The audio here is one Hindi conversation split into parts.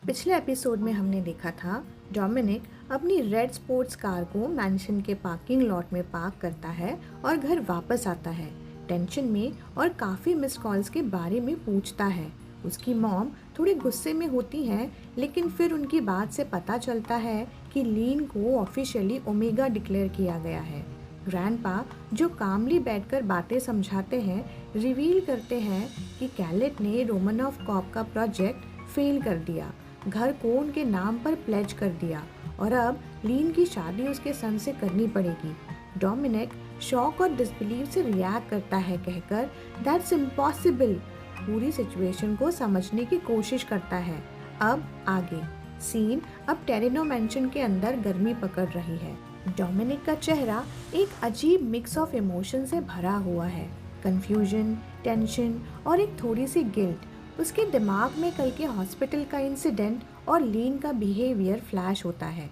पिछले एपिसोड में हमने देखा था डोमिनिक अपनी रेड स्पोर्ट्स कार को मैंशन के पार्किंग लॉट में पार्क करता है और घर वापस आता है टेंशन में और काफ़ी मिस कॉल्स के बारे में पूछता है। उसकी मॉम थोड़ी गुस्से में होती हैं, लेकिन फिर उनकी बात से पता चलता है कि लीन को ऑफिशियली ओमेगा डिक्लेयर किया गया है। ग्रैंडपा जो कामली बैठकर बातें समझाते हैं, रिवील करते हैं कि कैलेट ने रोमनॉफ कॉप का प्रोजेक्ट फेल कर दिया, घर को उनके नाम पर प्लेज कर दिया और अब लीन की शादी उसके सन से करनी पड़ेगी। डोमिनिक शॉक और डिसबिलीव से रिएक्ट करता है, कहकर दैट्स इम्पॉसिबल। पूरी सिचुएशन को समझने की कोशिश करता है। अब आगे सीन अब टेरेनो मैंशन के अंदर गर्मी पकड़ रही है। डोमिनिक का चेहरा एक अजीब मिक्स ऑफ इमोशन से भरा हुआ है, कंफ्यूजन, टेंशन और एक थोड़ी सी गिल्ट। उसके दिमाग में कल के हॉस्पिटल का इंसिडेंट और लीन का बिहेवियर फ्लैश होता है।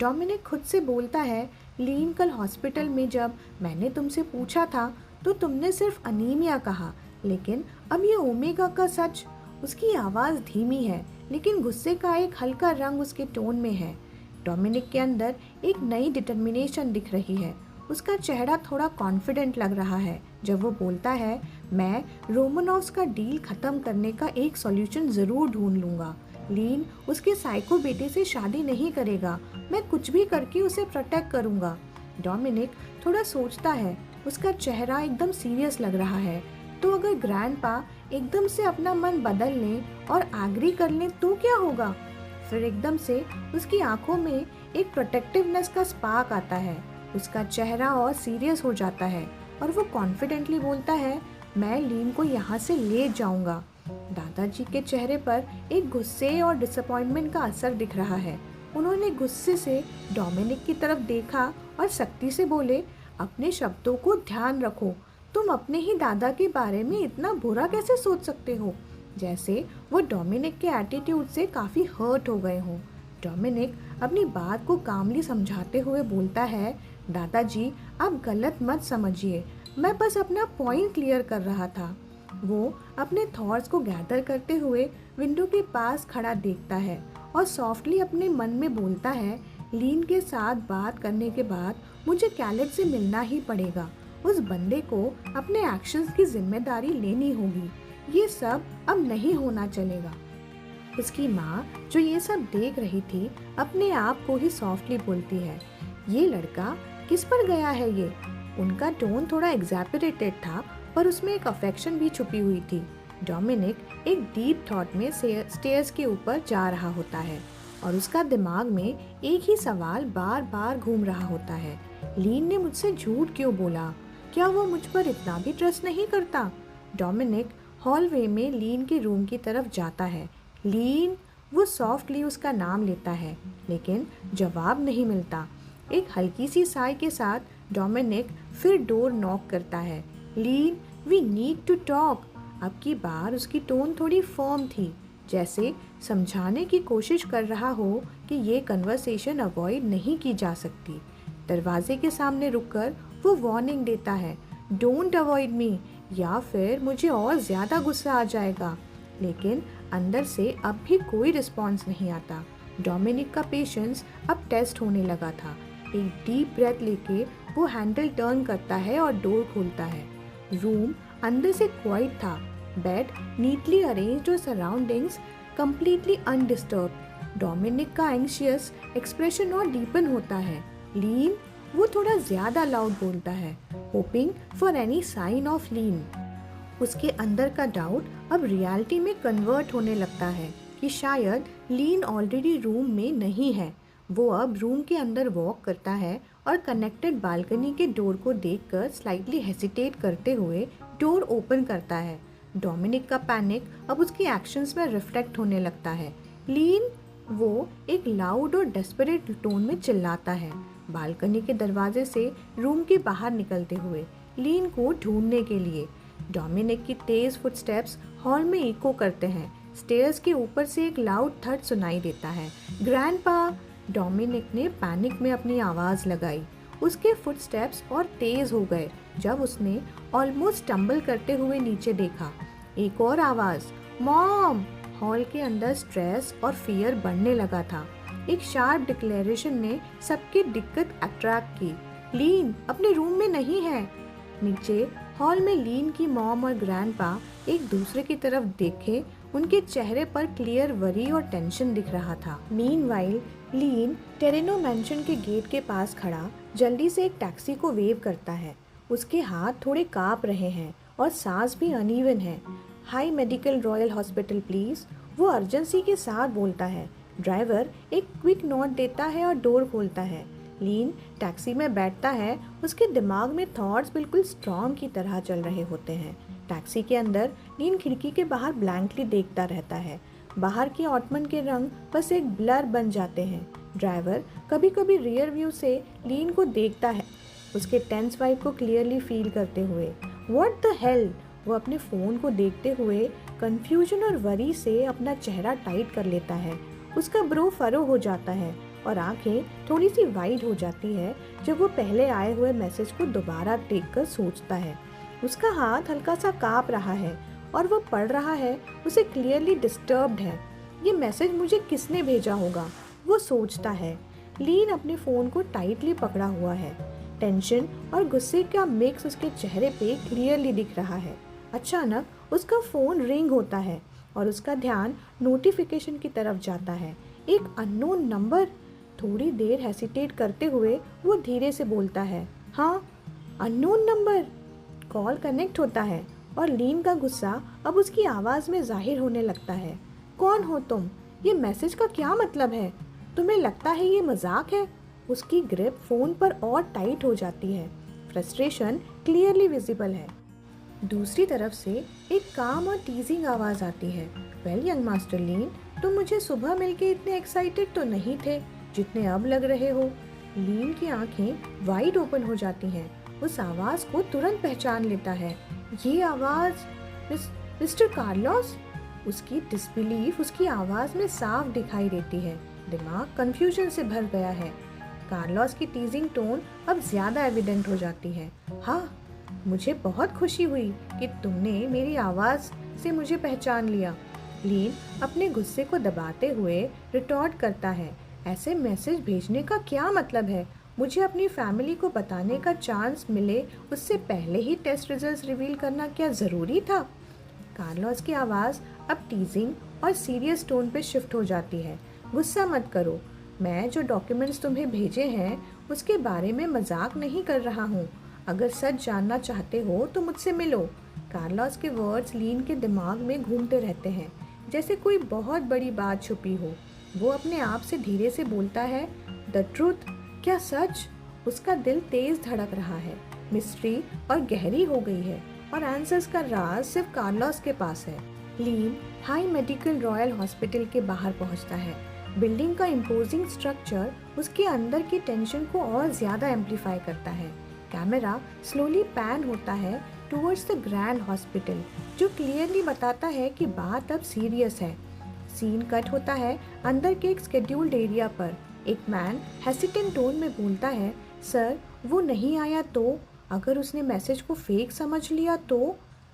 डोमिनिक खुद से बोलता है, लीन कल हॉस्पिटल में जब मैंने तुमसे पूछा था तो तुमने सिर्फ अनीमिया कहा, लेकिन अब ये ओमेगा का सच। उसकी आवाज़ धीमी है, लेकिन गुस्से का एक हल्का रंग उसके टोन में है। डोमिनिक के अंदर एक नई डिटर्मिनेशन दिख रही है। उसका चेहरा थोड़ा कॉन्फिडेंट लग रहा है जब वो बोलता है, मैं रोमनॉव्स का डील ख़त्म करने का एक सॉल्यूशन ज़रूर ढूंढ लूँगा। लीन उसके साइको बेटे से शादी नहीं करेगा, मैं कुछ भी करके उसे प्रोटेक्ट करूँगा। डोमिनिक थोड़ा सोचता है, उसका चेहरा एकदम सीरियस लग रहा है। तो अगर ग्रैंडपा एकदम से अपना मन बदल लें और एग्री कर लें तो क्या होगा? फिर एकदम से उसकी आंखों में एक प्रोटेक्टिवनेस का स्पार्क आता है। उसका चेहरा और सीरियस हो जाता है और वो कॉन्फिडेंटली बोलता है, मैं लीन को यहाँ से ले जाऊँगा। दादाजी के चेहरे पर एक गुस्से और डिसअपॉइंटमेंट का असर दिख रहा है। उन्होंने गुस्से से डोमिनिक की तरफ देखा और सख्ती से बोले, अपने शब्दों को ध्यान रखो। तुम अपने ही दादा के बारे में इतना बुरा कैसे सोच सकते हो? जैसे वो डोमिनिक के एटीट्यूड से काफ़ी हर्ट हो गए हों। डोमिनिक अपनी बात को कामली समझाते हुए बोलता है, दादाजी आप गलत मत समझिए, मैं बस अपना पॉइंट क्लियर कर रहा था। वो अपने थॉट्स को गैदर करते हुए विंडो के पास खड़ा देखता है और सॉफ्टली अपने मन में बोलता है, लीन के साथ बात करने के बाद मुझे कैलेट से मिलना ही पड़ेगा। उस बंदे को अपने एक्शंस की जिम्मेदारी लेनी होगी। ये सब अब नहीं होना चलेगा। उसकी माँ जो ये सब देख रही थी, अपने आप को ही सॉफ्टली बोलती है, ये लड़का किस पर गया है ये? उनका टोन थोड़ा एग्जैपरेटेड था, पर उसमें एक अफेक्शन भी छुपी हुई थी। डोमिनिक एक डीप थॉट में स्टेयर्स के ऊपर जा रहा होता है और उसका दिमाग में एक ही सवाल बार बार घूम रहा होता है, लीन ने मुझसे झूठ क्यों बोला? क्या वो मुझ पर इतना भी ट्रस्ट नहीं करता? डोमिनिक हॉलवे में लीन के रूम की तरफ जाता है। लीन, वो सॉफ्टली उसका नाम लेता है, लेकिन जवाब नहीं मिलता। एक हल्की सी साय के साथ डोमिनिक फिर डोर नॉक करता है। लीन, वी नीड टू टॉक। अब की बार उसकी टोन थोड़ी फर्म थी, जैसे समझाने की कोशिश कर रहा हो कि ये कन्वर्सेशन अवॉइड नहीं की जा सकती। दरवाजे के सामने रुककर वो वार्निंग देता है, डोंट अवॉइड मी, या फिर मुझे और ज़्यादा गुस्सा आ जाएगा। लेकिन अंदर से अब भी कोई रिस्पॉन्स नहीं आता। डोमिनिक का पेशेंस अब टेस्ट होने लगा था। एक डीप ब्रेथ लेके वो हैंडल टर्न करता है और डोर खोलता है। रूम अंदर से क्वाइट था, बेड नीटली अरेंज्ड और सराउंडिंग्स कंप्लीटली अनडिस्टर्ब। डोमिनिक का एंग्शियस एक्सप्रेशन और डीपन होता है। लीन, वो थोड़ा ज़्यादा लाउड बोलता है, hoping for any sign of Lean. उसके अंदर का डाउट अब रियलिटी में कन्वर्ट होने लगता है कि शायद लीन ऑलरेडी रूम में नहीं है। वो अब रूम के अंदर वॉक करता है और कनेक्टेड बालकनी के डोर को देखकर स्लाइटली हेसिटेट करते हुए डोर ओपन करता है। डोमिनिक का पैनिक अब उसके एक्शंस में रिफ्लेक्ट होने लगता है। लीन, वो एक लाउड और डेस्परेट टोन में चिल्लाता है, बालकनी के दरवाजे से रूम के बाहर निकलते हुए लीन को ढूंढने के लिए। डोमिनिक की तेज फुटस्टेप्स हॉल में इको करते हैं। स्टेयर्स के ऊपर से एक लाउड थर्ड सुनाई देता है, ग्रैंडपा। डोमिनिक ने पैनिक में अपनी आवाज़ लगाई। उसके फुटस्टेप्स और तेज हो गए जब उसने ऑलमोस्ट टंबल करते हुए नीचे देखा। एक और आवाज़, मॉम। हॉल के अंदर स्ट्रेस और फियर बढ़ने लगा था। एक शार्प डिक्लेरेशन ने सबकी दिक्कत अट्रैक्ट की। लीन अपने रूम में नहीं है। नीचे हॉल में लीन की मॉम और ग्रैंडपा एक दूसरे की तरफ देखे, उनके चेहरे पर क्लियर वरी और टेंशन दिख रहा था। मीनवाइल लीन टेरेनो मैंशन के गेट के पास खड़ा जल्दी से एक टैक्सी को वेव करता है। उसके हाथ थोड़े कांप रहे हैं और सांस भी अनइवन है। High medical royal hospital please, वो अर्जेंसी के साथ बोलता है। ड्राइवर एक क्विक नोट देता है और डोर खोलता है। लीन टैक्सी में बैठता है। उसके दिमाग में थॉट्स बिल्कुल स्टॉर्म की तरह चल रहे होते हैं। टैक्सी के अंदर लीन खिड़की के बाहर ब्लैंकली देखता रहता है। बाहर के ऑटमन के रंग बस एक ब्लर बन जाते हैं। ड्राइवर कभी कभी रियर व्यू से लीन को देखता है, उसके टेंस वाइब को क्लियरली फील करते हुए। व्हाट द हेल, वो अपने फ़ोन को देखते हुए कंफ्यूजन और वरी से अपना चेहरा टाइट कर लेता है। उसका ब्रो फरो हो जाता है और आंखें थोड़ी सी वाइड हो जाती है जब वो पहले आए हुए मैसेज को दोबारा देखकर सोचता है। उसका हाथ हल्का सा कांप रहा है और वो पढ़ रहा है, उसे क्लियरली डिस्टर्ब्ड है। ये मैसेज मुझे किसने भेजा होगा, वो सोचता है। लीन अपने फ़ोन को टाइटली पकड़ा हुआ है। टेंशन और गुस्से का मिक्स उसके चेहरे पे क्लियरली दिख रहा है। अचानक उसका फ़ोन रिंग होता है और उसका ध्यान नोटिफिकेशन की तरफ जाता है। एक अननोन नंबर। थोड़ी देर हेसिटेट करते हुए वो धीरे से बोलता है, हाँ अननोन नंबर। कॉल कनेक्ट होता है और लीन का गुस्सा अब उसकी आवाज़ में जाहिर होने लगता है। कौन हो तुम? ये मैसेज का क्या मतलब है? तुम्हें लगता है ये मजाक है? उसकी ग्रिप फ़ोन पर और टाइट हो जाती है। फ्रस्ट्रेशन क्लियरली विजिबल है। दूसरी तरफ से एक काम और टीजिंग आवाज़ आती है। वेल यंग मास्टर लीन, तुम मुझे सुबह मिलके इतने एक्साइटेड तो नहीं थे जितने अब लग रहे हो। लीन की आंखें वाइड ओपन हो जाती हैं। उस आवाज़ को तुरंत पहचान लेता है। ये आवाज़ मिस्टर कार्लोस। उसकी डिसबिलीफ उसकी आवाज़ में साफ दिखाई देती है। दिमाग कंफ्यूजन से भर गया है। कार्लोस की टीजिंग टोन अब ज़्यादा एविडेंट हो जाती है। हाँ, मुझे बहुत खुशी हुई कि तुमने मेरी आवाज़ से मुझे पहचान लिया। लीन अपने गुस्से को दबाते हुए रिटॉर्ट करता है, ऐसे मैसेज भेजने का क्या मतलब है? मुझे अपनी फैमिली को बताने का चांस मिले उससे पहले ही टेस्ट रिजल्ट्स रिवील करना क्या ज़रूरी था? कार्लोस की आवाज़ अब टीजिंग और सीरियस टोन पे शिफ्ट हो जाती है। गुस्सा मत करो, मैं जो डॉक्यूमेंट्स तुम्हें भेजे हैं उसके बारे में मजाक नहीं कर रहा हूँ। अगर सच जानना चाहते हो तो मुझसे मिलो। कार्लोस के वर्ड्स लीन के दिमाग में घूमते रहते हैं, जैसे कोई बहुत बड़ी बात छुपी हो। वो अपने आप से धीरे से बोलता है, द ट्रूथ, क्या सच? उसका दिल तेज धड़क रहा है। मिस्ट्री और गहरी हो गई है और आंसर्स का राज सिर्फ कार्लोस के पास है। लीन हाई मेडिकल रॉयल हॉस्पिटल के बाहर पहुंचता है। बिल्डिंग का इम्पोजिंग स्ट्रक्चर उसके अंदर की टेंशन को और ज़्यादा एम्पलीफाई करता है। कैमरा स्लोली पैन होता है टुवर्ड्स द ग्रैंड हॉस्पिटल, जो क्लियरली बताता है कि बात अब सीरियस है। सीन कट होता है अंदर के एक स्केड्यूल्ड एरिया पर। एक मैन हेसिटेंट टोन में बोलता है, सर वो नहीं आया तो? अगर उसने मैसेज को फेक समझ लिया तो?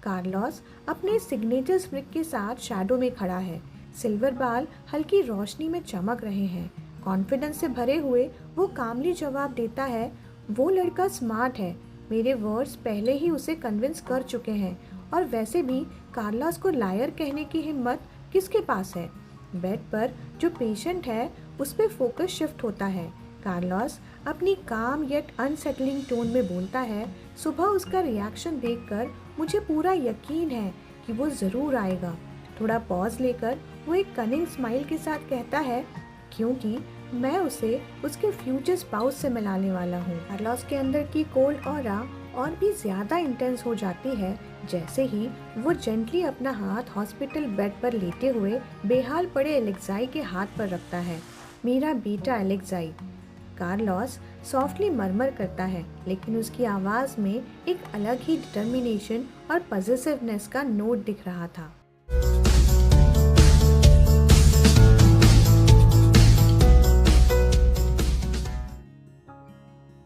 कार्लोस अपने सिग्नेचर स्प्रिक के साथ शैडो में खड़ा है। सिल्वर बाल हल्की रोशनी में चमक रहे हैं। कॉन्फिडेंस से भरे हुए वो कामली जवाब देता है, वो लड़का स्मार्ट है। मेरे वर्ड्स पहले ही उसे कन्विंस कर चुके हैं और वैसे भी कार्लोस को लायर कहने की हिम्मत किसके पास है? बेड पर जो पेशेंट है उस पर फोकस शिफ्ट होता है। कार्लोस अपनी काम येट अनसेटलिंग टोन में बोलता है, सुबह उसका रिएक्शन देखकर मुझे पूरा यकीन है कि वो ज़रूर आएगा। थोड़ा पॉज लेकर वो एक कनिंग स्माइल के साथ कहता है, क्योंकि मैं उसे उसके फ्यूचर स्पाउस से मिलाने वाला हूँ। कार्लोस के अंदर की कोल्ड ऑरा और भी ज़्यादा इंटेंस हो जाती है जैसे ही वो जेंटली अपना हाथ हॉस्पिटल बेड पर लेटे हुए बेहाल पड़े एलेक्साई के हाथ पर रखता है। मेरा बेटा एलेक्साई, कार्लोस सॉफ्टली मरमर करता है, लेकिन उसकी आवाज़ में एक अलग ही डिटर्मिनेशन और पॉजिटिवनेस का नोट दिख रहा था।